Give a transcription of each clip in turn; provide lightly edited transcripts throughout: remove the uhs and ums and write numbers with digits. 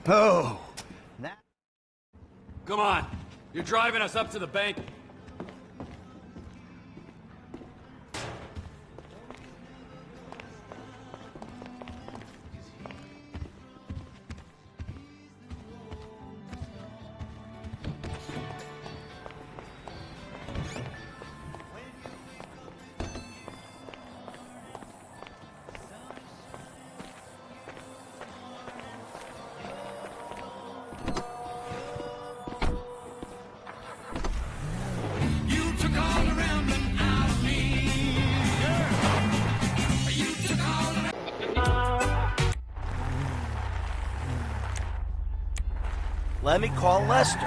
Oh. That... Come on. You're driving us up to the bank. Let me call Lester.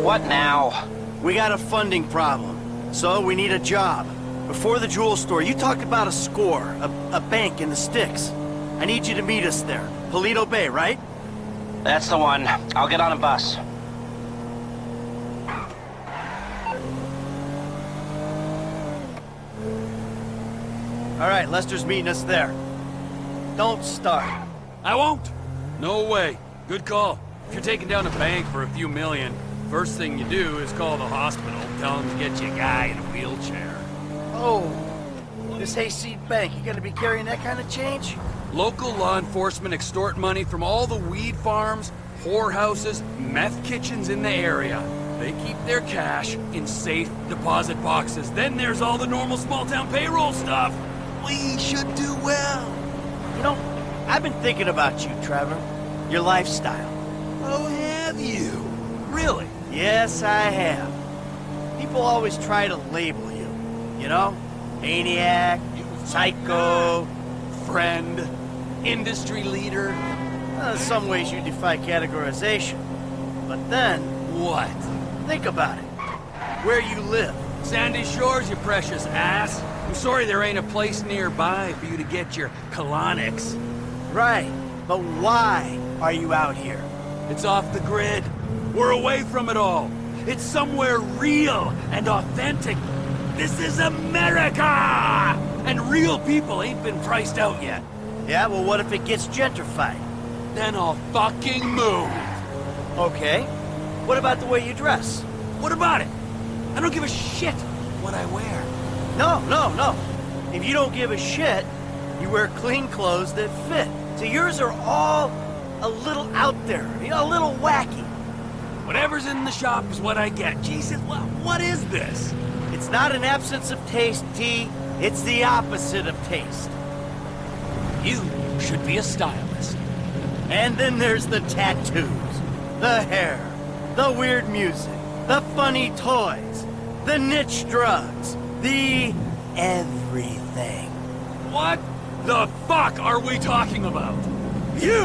What now? We got a funding problem, so we need a job. Before the jewel store, you talked about a score, a bank in the sticks. I need you to meet us there. Paleto Bay, right? That's the one. I'll get on a bus. All right, Lester's meeting us there. Don't start. I won't. No way. Good call. If you're taking down a bank for a few million, first thing you do is call the hospital, tell them to get you a guy in a wheelchair. Oh, this Hayseed Bank, you gonna be carrying that kind of change? Local law enforcement extort money from all the weed farms, whorehouses, meth kitchens in the area. They keep their cash in safe deposit boxes. Then there's all the normal small-town payroll stuff. We should do well. You know, I've been thinking about you, Trevor. Your lifestyle. Oh, have you? Really? Yes, I have. People always try to label you. You know? Maniac, psycho, Friend, industry leader. in some ways you defy categorization. But then, What? think about it. Where you live. Sandy Shores, you precious ass. I'm sorry there ain't a place nearby for you to get your colonics. Right. But why are you out here? It's off the grid. We're away from it all. It's somewhere real and authentic. This is America! And real people ain't been priced out yet. Yeah, well, what if it gets gentrified? Then I'll fucking move. Okay. What about the way you dress? What about it? I don't give a shit what I wear. No. If you don't give a shit, you wear clean clothes that fit. So yours are all a little out there, a little wacky. Whatever's in the shop is what I get. Jesus, what is this? It's not an absence of taste, T. It's the opposite of taste. You should be a stylist. And then there's the tattoos, the hair, the weird music, the funny toys, the niche drugs, the everything. What the fuck are we talking about? You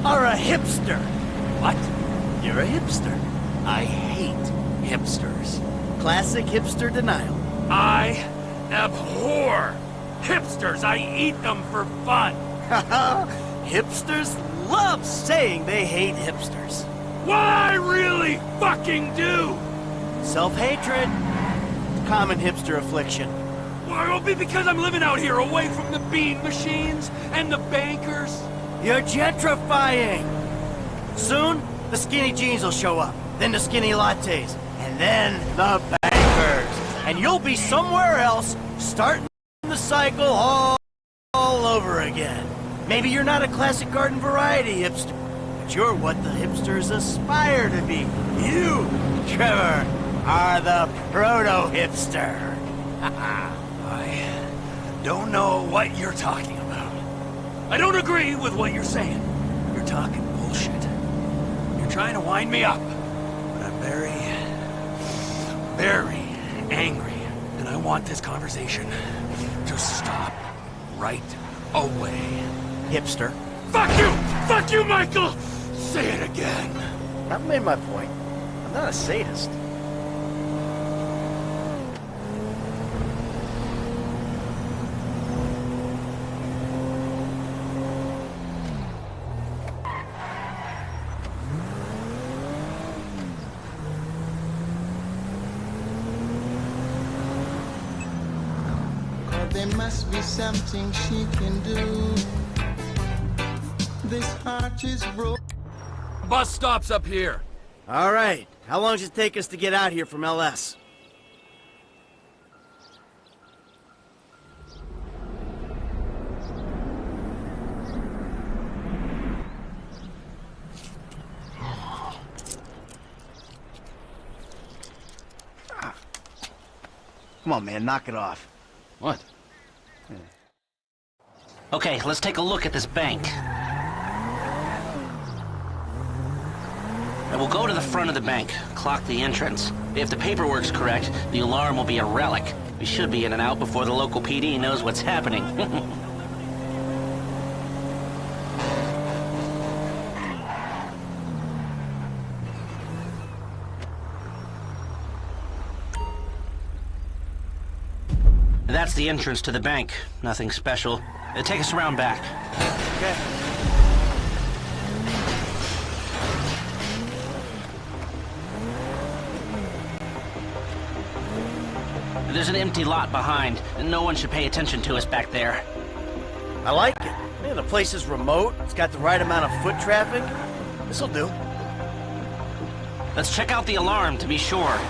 are a hipster. What? You're a hipster. I hate hipsters. Classic hipster denial. I abhor hipsters. I eat them for fun. Hipsters love saying they hate hipsters. What I really fucking do? Self-hatred. Common hipster affliction. Well, it'll be because I'm living out here away from the bean machines and the bankers. You're gentrifying. Soon, the skinny jeans will show up. Then the skinny lattes. And then the bankers. And you'll be somewhere else, starting the cycle all over again. Maybe you're not a classic garden variety hipster, but you're what the hipsters aspire to be. You, Trevor, are the proto-hipster. I don't know what you're talking about. I don't agree with what you're saying. You're talking bullshit. You're trying to wind me up. But I'm very, very angry. And I want this conversation to stop right away. Hipster. Fuck you! Fuck you, Michael! Say it again. I've made my point. I'm not a sadist. There must be something she can do. This heart is broken. Bus stop's up here. All right. How long does it take us to get out here from LS? Come on, man, knock it off. What? Okay, let's take a look at this bank. And we'll go to the front of the bank, clock the entrance. If the paperwork's correct, the alarm will be a relic. We should be in and out before the local PD knows what's happening. That's the entrance to the bank. Nothing special. Take us around back. Okay. There's an empty lot behind, and no one should pay attention to us back there. I like it. Man, the place is remote. It's got the right amount of foot traffic. This'll do. Let's check out the alarm to be sure.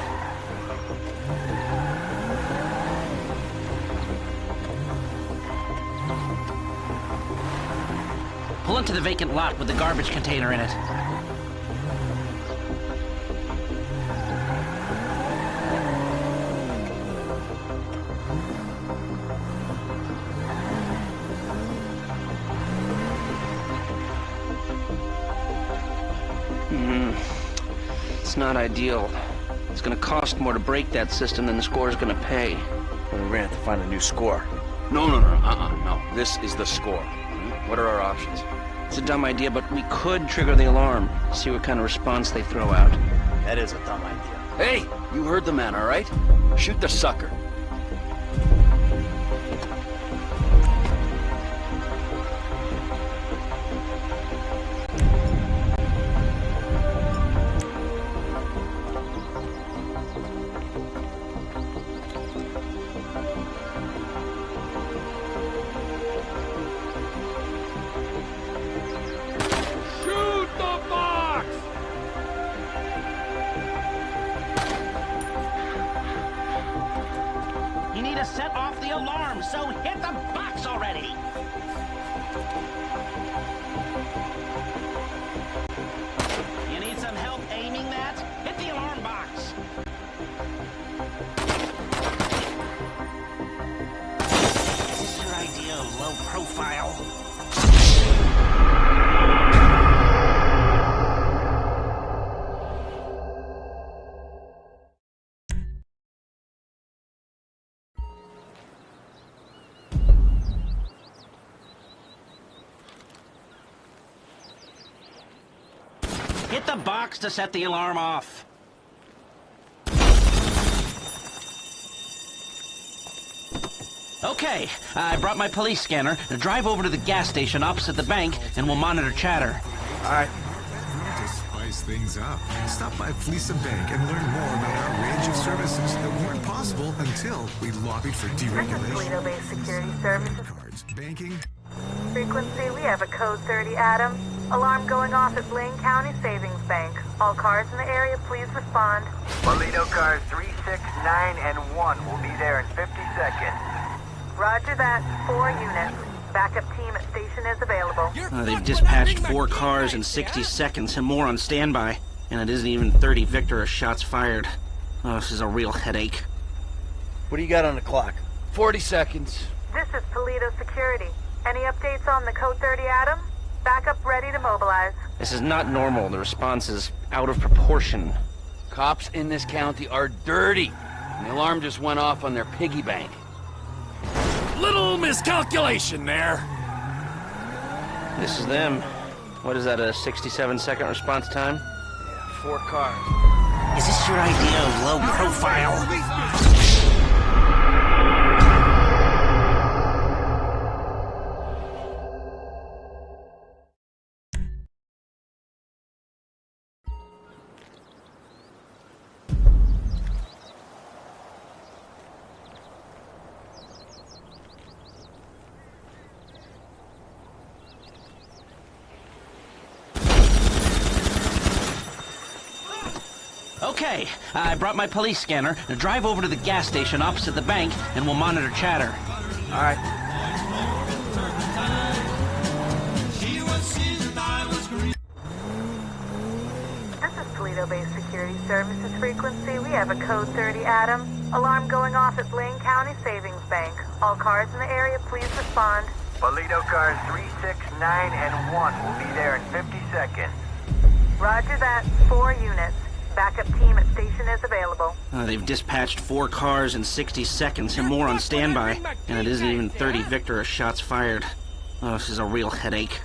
Pull into the vacant lot with the garbage container in it. It's not ideal. It's gonna cost more to break that system than the score's gonna pay. We're gonna have to find a new score. No. This is the score. What are our options? It's a dumb idea, but we could trigger the alarm. See what kind of response they throw out. That is a dumb idea. Hey, you heard the man, all right? Shoot the sucker. You need to set off the alarm, so hit the box already! You need some help aiming that? Hit the alarm box! This is your idea of low profile. Hit the box to set the alarm off. Okay, I brought my police scanner. Drive over to the gas station opposite the bank, and we'll monitor chatter. All right. To spice things up, stop by Fleece Bank and learn more about our range of services that weren't possible until we lobbied for deregulation. Toledo-based security services. Cards, banking. Frequency, we have a code 30 Adam. Alarm going off at Blaine County Savings Bank. All cars in the area, please respond. Toledo cars 3, 6, 9, and 1 will be there in 50 seconds. Roger that. 4 units. Backup team at station is available. They've dispatched 4 cars in 60 seconds and more on standby. And it isn't even 30 Victor shots fired. Oh, this is a real headache. What do you got on the clock? 40 seconds. This is Toledo Security. Any updates on the code 30 Adam? Backup ready to mobilize. This is not normal. The response is out of proportion. Cops in this county are dirty. And the alarm just went off on their piggy bank. Little miscalculation there. This is them. What is that, a 67-second response time? Yeah, 4 cars. Is this your idea of low profile? Okay, I brought my police scanner. Now drive over to the gas station opposite the bank, and we'll monitor chatter. All right. This is Toledo-based security services frequency. We have a code 30 Adam. Alarm going off at Blaine County Savings Bank. All cars in the area, please respond. Toledo cars 369 and 1 will be there in 50 seconds. Roger that. 4 units. Backup team at station is available. They've dispatched 4 cars in 60 seconds and more on standby. And it isn't even 30 Victor shots fired. Oh, this is a real headache.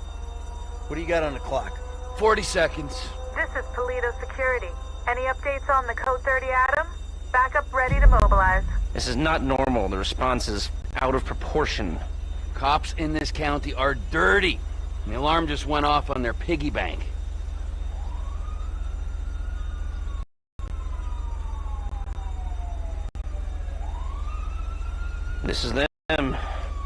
What do you got on the clock? 40 seconds. This is Toledo Security. Any updates on the code 30 Adam? Backup ready to mobilize. This is not normal. The response is out of proportion. Cops in this county are dirty. The alarm just went off on their piggy bank. This is them.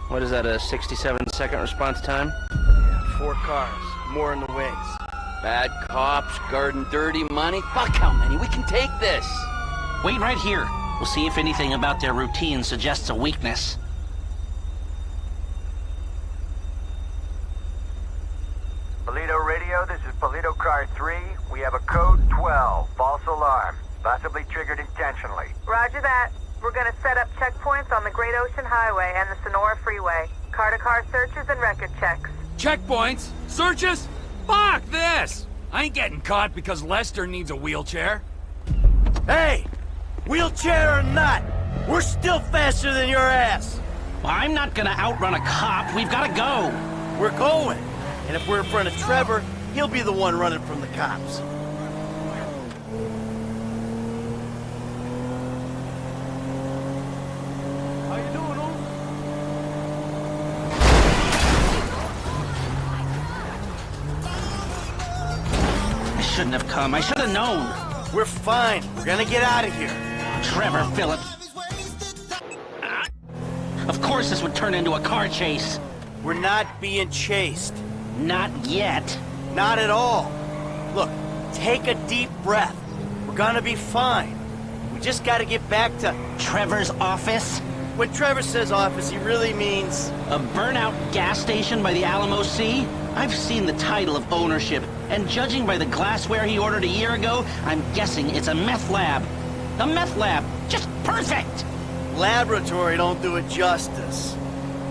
What is that, a 67-second response time? Yeah, 4 cars. More in the wings. Bad cops, guarding dirty money. Fuck how many? We can take this. Wait right here. We'll see if anything about their routine suggests a weakness. Toledo Radio, this is Toledo car 3. We have a code 12, false alarm. Possibly triggered intentionally. Roger that. We're gonna set up checkpoints on the Great Ocean Highway and the Sonora Freeway. Car-to-car searches and record checks. Checkpoints? Searches? Fuck this! I ain't getting caught because Lester needs a wheelchair. Hey! Wheelchair or not, we're still faster than your ass! Well, I'm not gonna outrun a cop. We've gotta go. We're going. And if we're in front of Trevor, he'll be the one running from the cops. How you doing, Old? I shouldn't have come. I should have known. We're fine. We're gonna get out of here. Trevor Phillips. Of course this would turn into a car chase. We're not being chased. Not yet. Not at all. Look, take a deep breath. We're gonna be fine. We just gotta get back to... Trevor's office? When Trevor says office, he really means... A burnout gas station by the Alamo Sea? I've seen the title of ownership, and judging by the glassware he ordered a year ago, I'm guessing it's a meth lab. A meth lab! Just perfect! Laboratory don't do it justice.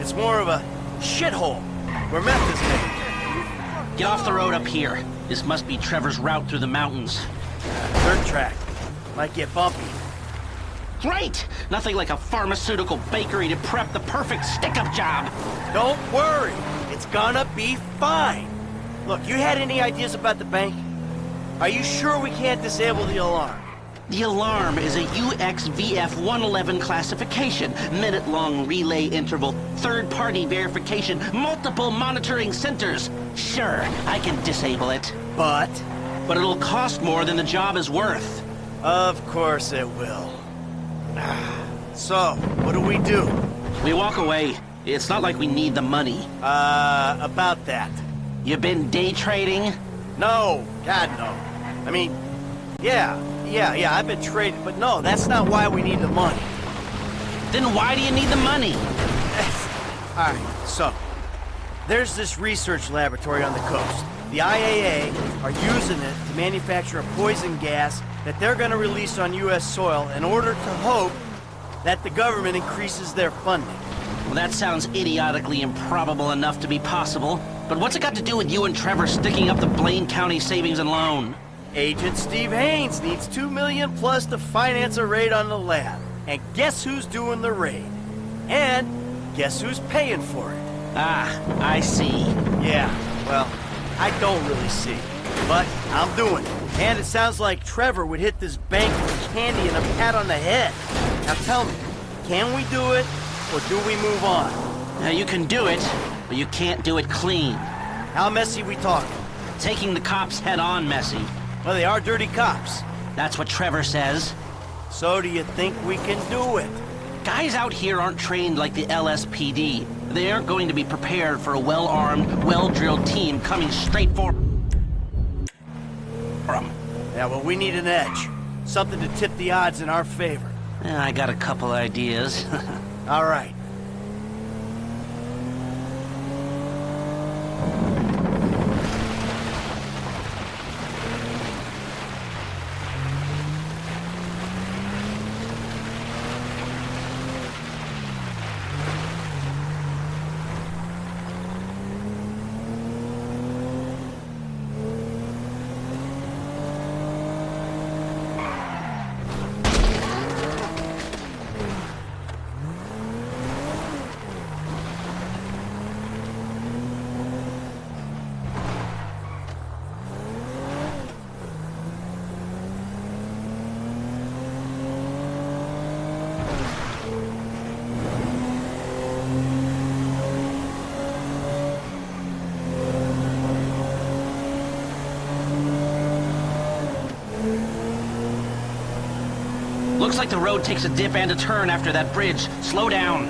It's more of a shithole where meth is made. Get off the road up here. This must be Trevor's route through the mountains. Dirt track. Might get bumpy. Great! Nothing like a pharmaceutical bakery to prep the perfect stick-up job. Don't worry. It's gonna be fine. Look, you had any ideas about the bank? Are you sure we can't disable the alarm? The alarm is a UXVF-111 classification, minute-long relay interval, third-party verification, multiple monitoring centers. Sure, I can disable it. But it'll cost more than the job is worth. of course it will. So, what do? We walk away. It's not like we need the money. About that. You been day trading? No, God, no. I mean, yeah, I've been trading, but no, that's not why we need the money. Then why do you need the money? All right, so, there's this research laboratory on the coast. The IAA are using it to manufacture a poison gas that they're gonna release on U.S. soil in order to hope that the government increases their funding. Well, that sounds idiotically improbable enough to be possible. But what's it got to do with you and Trevor sticking up the Blaine County Savings and Loan? Agent Steve Haynes needs $2 million plus to finance a raid on the lab. And guess who's doing the raid? And guess who's paying for it? Ah, I see. Yeah, well, I don't really see. But I'm doing it. And it sounds like Trevor would hit this bank with candy and a pat on the head. Now tell me, can we do it, or do we move on? Now, you can do it, but you can't do it clean. How messy we talking? Taking the cops head-on messy. Well, they are dirty cops. That's what Trevor says. So do you think we can do it? Guys out here aren't trained like the LSPD. They aren't going to be prepared for a well-armed, well-drilled team coming straight for them. Yeah, well, we need an edge. Something to tip the odds in our favor. Yeah, I got a couple ideas. All right. Looks like the road takes a dip and a turn after that bridge. Slow down.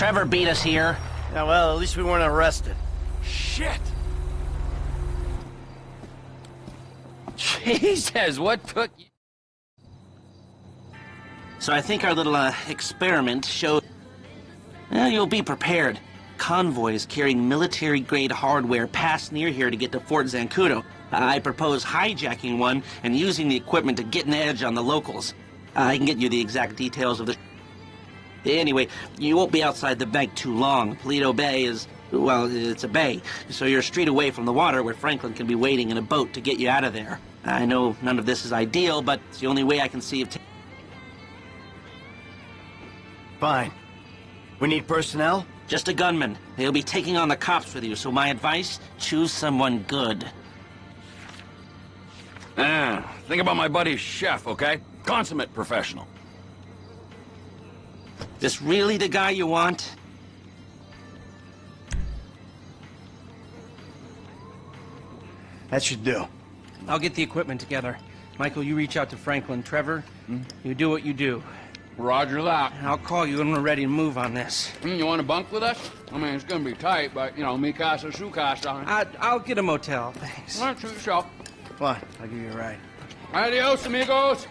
Trevor beat us here. Yeah, well, at least we weren't arrested. Shit! Jesus, what took you? So I think our little experiment showed... Well, you'll be prepared. Convoys carrying military-grade hardware pass near here to get to Fort Zancudo. I propose hijacking one and using the equipment to get an edge on the locals. I can get you the exact details of the... Anyway, you won't be outside the bank too long. Paleto Bay is... well, it's a bay, so you're a street away from the water where Franklin can be waiting in a boat to get you out of there. I know none of this is ideal, but it's the only way I can see of... Fine. We need personnel? Just a gunman. They'll be taking on the cops with you, so my advice, choose someone good. Think about my buddy Chef, okay? Consummate professional. This really the guy you want? That should do. I'll get the equipment together. Michael, you reach out to Franklin. Trevor, you do what you do. Roger that. I'll call you when we're ready to move on this. You want to bunk with us? I mean, it's gonna be tight, but, you know, mi casa, su casa. I'll get a motel, thanks. All right, suit yourself. Come on, I'll give you a ride. Adios, amigos.